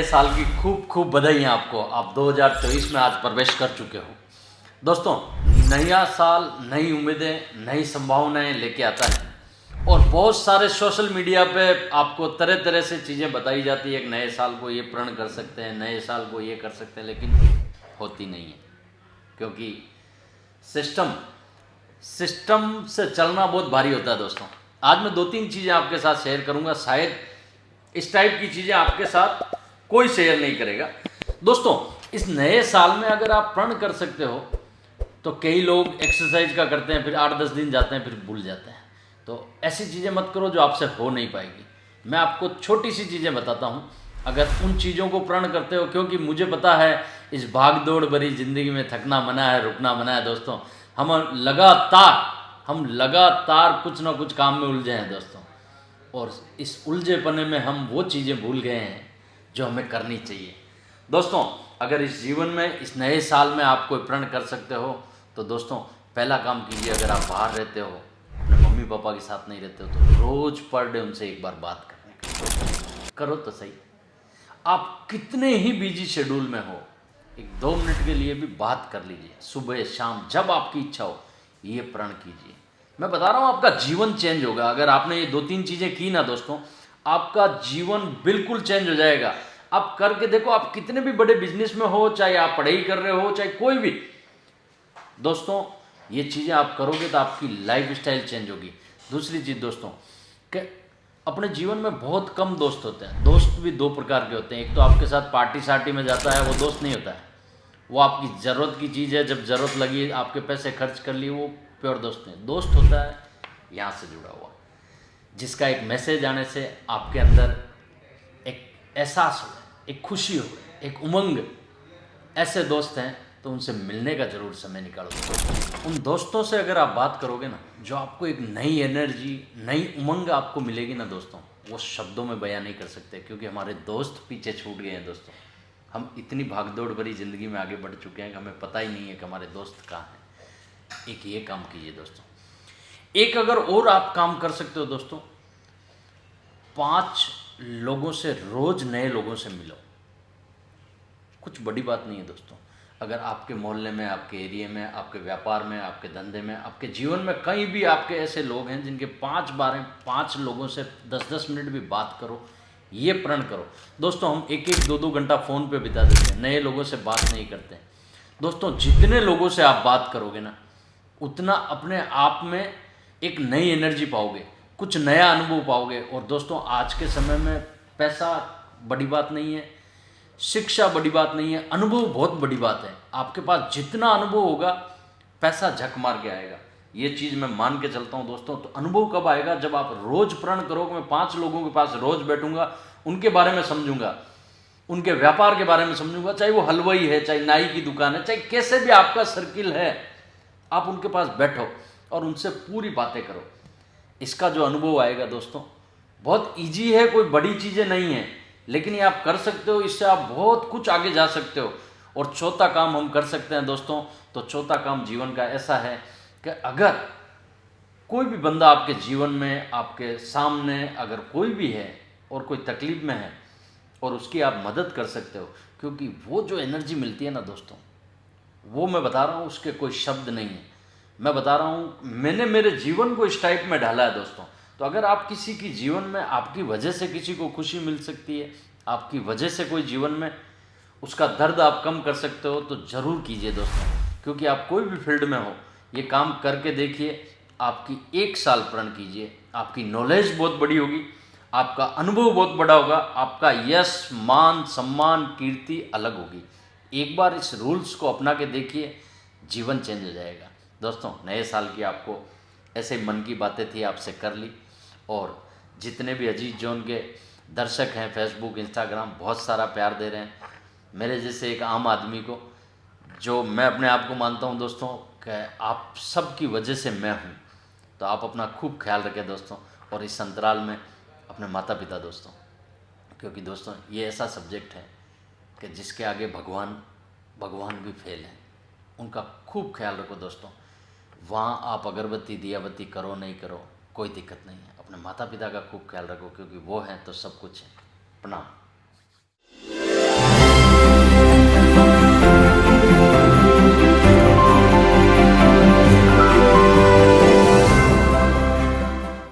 साल की खूब खूब बधाइयाँ आपको। आप 2024 में आज प्रवेश कर चुके हो। दोस्तों, नया साल नई उम्मीदें नई संभावनाएं लेके आता है और बहुत सारे सोशल मीडिया पे आपको तरह तरह से चीज़ें बताई जाती है कि नए साल को ये प्रण कर सकते हैं, नए साल को ये कर सकते हैं, लेकिन होती नहीं है। क्योंकि सिस्टम सिस्टम से चलना बहुत भारी होता है। दोस्तों, आज मैं 2-3 चीज़ें आपके साथ शेयर करूंगा। शायद इस टाइप की चीज़ें आपके साथ कोई शेयर नहीं करेगा। दोस्तों, इस नए साल में अगर आप प्रण कर सकते हो तो कई लोग एक्सरसाइज का करते हैं, फिर 8-10 दिन जाते हैं, फिर भूल जाते हैं। तो ऐसी चीज़ें मत करो जो आपसे हो नहीं पाएगी। मैं आपको छोटी सी चीज़ें बताता हूँ। अगर उन चीज़ों को प्रण करते हो, क्योंकि मुझे पता है इस भाग दौड़ भरी ज़िंदगी में थकना मना है, रुकना मना है। दोस्तों, हम लगातार कुछ ना कुछ काम में उलझे हैं दोस्तों, और इस उलझेपने में हम वो चीज़ें भूल गए हैं जो हमें करनी चाहिए। दोस्तों, अगर इस जीवन में इस नए साल में आप कोई प्रण कर सकते हो तो दोस्तों, पहला काम कीजिए। अगर आप बाहर रहते हो, अपने मम्मी पापा के साथ नहीं रहते हो, तो रोज़ पर डे उनसे एक बार बात करने की करो तो सही। आप कितने ही बिजी शेड्यूल में हो, एक 2 मिनट के लिए भी बात कर लीजिए। सुबह शाम जब आपकी इच्छा हो, ये प्रण कीजिए। मैं बता रहा हूँ, आपका जीवन चेंज होगा। अगर आपने ये 2-3 चीज़ें की ना दोस्तों, आपका जीवन बिल्कुल चेंज हो जाएगा। आप करके देखो, आप कितने भी बड़े बिजनेस में हो, चाहे आप पढ़ाई कर रहे हो, चाहे कोई भी। दोस्तों, ये चीज़ें आप करोगे तो आपकी लाइफ स्टाइल चेंज होगी। दूसरी चीज़ दोस्तों, कि अपने जीवन में बहुत कम दोस्त होते हैं। दोस्त भी 2 प्रकार के होते हैं। एक तो आपके साथ पार्टी शार्टी में जाता है, वो दोस्त नहीं होता है। वो आपकी ज़रूरत की चीज़ है, जब ज़रूरत लगी आपके पैसे खर्च कर लिए, वो प्योर दोस्त नहीं। दोस्त होता है यहाँ से जुड़ा हुआ, जिसका एक मैसेज आने से आपके अंदर एक एहसास हो, एक खुशी हो, एक उमंग। ऐसे दोस्त हैं तो उनसे मिलने का ज़रूर समय निकालो। उन दोस्तों से अगर आप बात करोगे ना, जो आपको एक नई एनर्जी, नई उमंग आपको मिलेगी ना दोस्तों, वो शब्दों में बयां नहीं कर सकते। क्योंकि हमारे दोस्त पीछे छूट गए हैं दोस्तों। हम इतनी भागदौड़ भरी ज़िंदगी में आगे बढ़ चुके हैं कि हमें पता ही नहीं है कि हमारे दोस्त कहाँ हैं। एक ये काम कीजिए दोस्तों। एक अगर और आप काम कर सकते हो दोस्तों, 5 लोगों से रोज़ नए लोगों से मिलो। कुछ बड़ी बात नहीं है दोस्तों। अगर आपके मोहल्ले में, आपके एरिया में, आपके व्यापार में, आपके धंधे में, आपके जीवन में कहीं भी आपके ऐसे लोग हैं जिनके 5 लोगों से 10-10 मिनट भी बात करो, ये प्रण करो। दोस्तों, हम 1-1, 2-2 घंटा फ़ोन पे बिता देते हैं, नए लोगों से बात नहीं करते हैं। दोस्तों, जितने लोगों से आप बात करोगे ना, उतना अपने आप में एक नई एनर्जी पाओगे, कुछ नया अनुभव पाओगे। और दोस्तों, आज के समय में पैसा बड़ी बात नहीं है, शिक्षा बड़ी बात नहीं है, अनुभव बहुत बड़ी बात है। आपके पास जितना अनुभव होगा, पैसा झक मार के आएगा। ये चीज़ मैं मान के चलता हूँ दोस्तों। तो अनुभव कब आएगा? जब आप रोज़ प्रण करोगे। मैं 5 लोगों के पास रोज़ बैठूंगा, उनके बारे में समझूंगा, उनके व्यापार के बारे में समझूंगा, चाहे वो हलवाई है, चाहे नाई की दुकान है, चाहे कैसे भी आपका सर्किल है, आप उनके पास बैठो और उनसे पूरी बातें करो। इसका जो अनुभव आएगा दोस्तों, बहुत ईजी है, कोई बड़ी चीज़ें नहीं है, लेकिन ये आप कर सकते हो। इससे आप बहुत कुछ आगे जा सकते हो। और चौथा काम हम कर सकते हैं दोस्तों। तो चौथा काम जीवन का ऐसा है कि अगर कोई भी बंदा आपके जीवन में, आपके सामने अगर कोई भी है और कोई तकलीफ में है, और उसकी आप मदद कर सकते हो, क्योंकि वो जो एनर्जी मिलती है ना दोस्तों, वो मैं बता रहा हूँ, उसके कोई शब्द नहीं है। मैं बता रहा हूँ, मैंने मेरे जीवन को इस टाइप में ढाला है दोस्तों। तो अगर आप किसी की जीवन में, आपकी वजह से किसी को खुशी मिल सकती है, आपकी वजह से कोई जीवन में उसका दर्द आप कम कर सकते हो, तो ज़रूर कीजिए दोस्तों। क्योंकि आप कोई भी फील्ड में हो, ये काम करके देखिए। आपकी 1 साल प्रण कीजिए, आपकी नॉलेज बहुत बड़ी होगी, आपका अनुभव बहुत बड़ा होगा, आपका यश, मान, सम्मान, कीर्ति अलग होगी। एक बार इस रूल्स को अपना के देखिए, जीवन चेंज हो जाएगा। दोस्तों, नए साल की आपको ऐसे मन की बातें थी, आपसे कर ली। और जितने भी अजीज जोन के दर्शक हैं, फेसबुक, इंस्टाग्राम, बहुत सारा प्यार दे रहे हैं मेरे जैसे एक आम आदमी को, जो मैं अपने आप को मानता हूं दोस्तों कि आप सब की वजह से मैं हूं। तो आप अपना खूब ख्याल रखें दोस्तों, और इस अंतराल में अपने माता पिता दोस्तों, क्योंकि दोस्तों ये ऐसा सब्जेक्ट है कि जिसके आगे भगवान भी फेल हैं। उनका खूब ख्याल रखो दोस्तों। वहाँ आप अगरबत्ती दियाबत्ती करो नहीं करो, कोई दिक्कत नहीं है। अपने माता पिता का खूब ख्याल रखो, क्योंकि वो हैं तो सब कुछ है। प्रणाम।